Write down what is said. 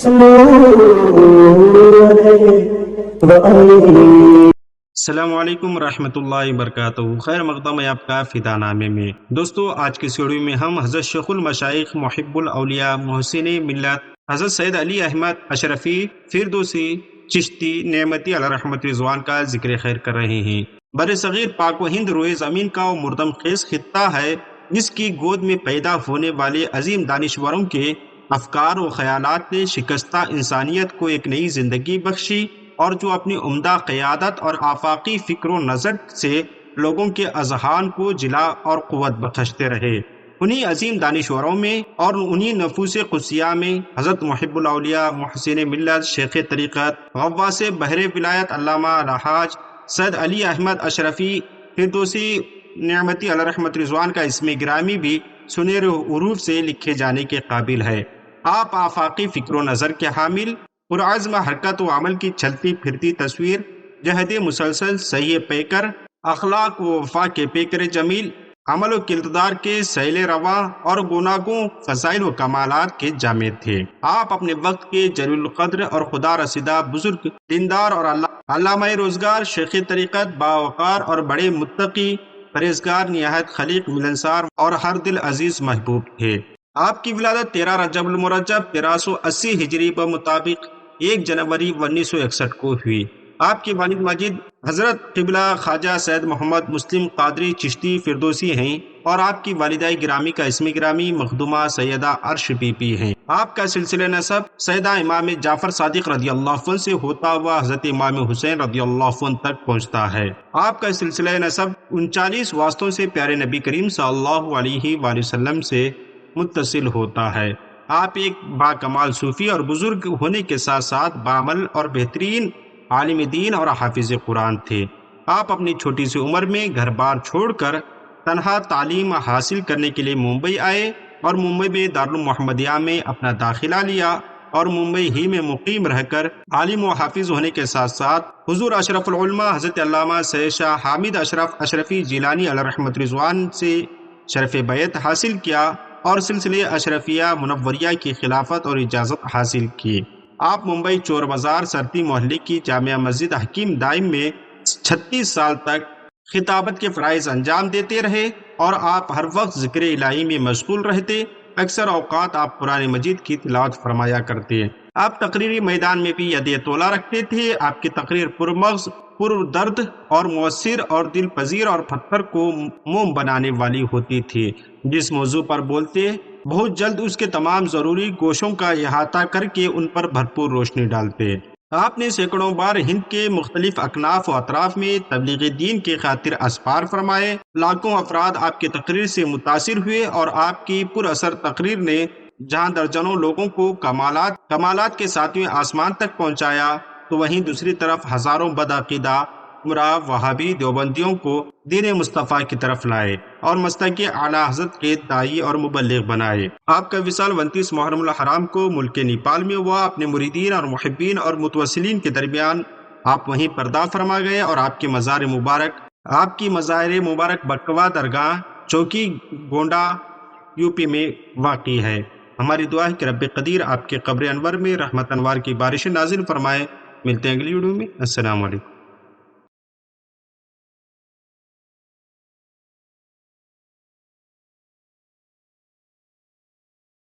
السلام علیکم ورحمۃ اللہ وبرکاتہ۔ خیر مقدم ہے آپ کا فدا نامے میں۔ دوستو آج کی اس ویڈیو میں ہم حضرت شیخ المشائخ محب الاولیاء محسن ملت حضرت سید علی احمد اشرفی فردوسی چشتی نعمتی علیہ رحمت رضوان کا ذکر خیر کر رہے ہیں۔ بر صغیر پاک و ہند روئے زمین کا وہ مردم خیز خطہ ہے جس کی گود میں پیدا ہونے والے عظیم دانشوروں کے افکار و خیالات نے شکستہ انسانیت کو ایک نئی زندگی بخشی، اور جو اپنی عمدہ قیادت اور آفاقی فکر و نظر سے لوگوں کے اذہان کو جلا اور قوت بخشتے رہے۔ انہی عظیم دانشوروں میں اور انہی نفوس قدسیہ میں حضرت محب الاولیاء محسن ملت شیخ طریقت غواث بحر ولایت علامہ الحاج سید علی احمد اشرفی فردوسی نعمتی علیہ رحمت رضوان کا اسم گرامی بھی سنہرے حروف سے لکھے جانے کے قابل ہے۔ آپ آفاقی فکر و نظر کے حامل، پرعزم حرکت و عمل کی چلتی پھرتی تصویر، جہد مسلسل صحیح پیکر، اخلاق و وفا کے پیکر جمیل، عمل و کردار کے سیل رواں اور گوناگوں فضائل و کمالات کے جامع تھے۔ آپ اپنے وقت کے جلیل القدر اور خدا رسیدہ بزرگ دیندار اور علامہ روزگار شیخ طریقت باوقار اور بڑے متقی پرہیزگار نہایت خلیق ملنسار اور ہر دل عزیز محبوب تھے۔ آپ کی ولادت 13 رجب المرجب 1380 ہجری بمطابق 1 جنوری 1961 کو ہوئی۔ آپ کی والد ماجد حضرت قبلہ خواجہ سید محمد مسلم قادری چشتی فردوسی ہیں، اور آپ کی والدہ گرامی کا اسم گرامی مخدومہ سیدہ عرش بی بی ہیں۔ آپ کا سلسلہ نسب سیدہ امام جعفر صادق رضی اللہ عنہ سے ہوتا ہوا حضرت امام حسین رضی اللہ عنہ تک پہنچتا ہے۔ آپ کا سلسلہ نسب 39 واسطوں سے پیارے نبی کریم صلی اللہ علیہ وآلہ وسلم سے متصل ہوتا ہے۔ آپ ایک باکمال صوفی اور بزرگ ہونے کے ساتھ ساتھ بعمل اور بہترین عالم دین اور حافظ قرآن تھے۔ آپ اپنی چھوٹی سی عمر میں گھر بار چھوڑ کر تنہا تعلیم حاصل کرنے کے لیے ممبئی آئے، اور ممبئی میں دارالمحمدیہ میں اپنا داخلہ لیا، اور ممبئی ہی میں مقیم رہ کر عالم و حافظ ہونے کے ساتھ ساتھ حضور اشرف العلماء حضرت علامہ سید شاہ حامد اشرف اشرفی جیلانی علیہ رحمت رضوان سے شرف بیعت حاصل کیا، اور سلسلے اشرفیہ منوریہ کی خلافت اور اجازت حاصل کی۔ آپ ممبئی چور بازار سرتی محلے کی جامع مسجد حکیم دائم میں 36 سال تک خطابت کے فرائض انجام دیتے رہے، اور آپ ہر وقت ذکر الہی میں مشغول رہتے۔ اکثر اوقات آپ قرآن مجید کی تلاوت فرمایا کرتے۔ آپ تقریری میدان میں بھی ید طولہ رکھتے تھے۔ آپ کی تقریر پرمغز، پر درد اور مؤثر اور دل پذیر اور پتھر کو موم بنانے والی ہوتی تھی۔ جس موضوع پر بولتے بہت جلد اس کے تمام ضروری گوشوں کا احاطہ کر کے ان پر بھرپور روشنی ڈالتے۔ آپ نے سینکڑوں بار ہند کے مختلف اکناف و اطراف میں تبلیغ دین کی خاطر اسفار فرمائے۔ لاکھوں افراد آپ کی تقریر سے متاثر ہوئے، اور آپ کی پر اثر تقریر نے جہاں درجنوں لوگوں کو کمالات کے 7ویں آسمان تک پہنچایا، تو وہیں دوسری طرف ہزاروں بدعقیدہ گمراہ وہابی دیوبندیوں کو دین مصطفیٰ کی طرف لائے، اور مسلک اعلیٰ حضرت کے داعی اور مبلغ بنائے۔ آپ کا وصال 29 محرم الحرام کو ملک نیپال میں ہوا۔ اپنے مریدین اور محبین اور متوسلین کے درمیان آپ وہیں پردہ فرما گئے، اور آپ کی مزار مبارک بکوا درگاہ چوکی گونڈا یو پی میں واقع ہے۔ ہماری دعا ہے کہ رب قدیر آپ کے قبر انور میں رحمت انوار کی بارش نازل فرمائے۔ ملتے ہیں اگلی ویڈیو میں۔ السلام علیکم۔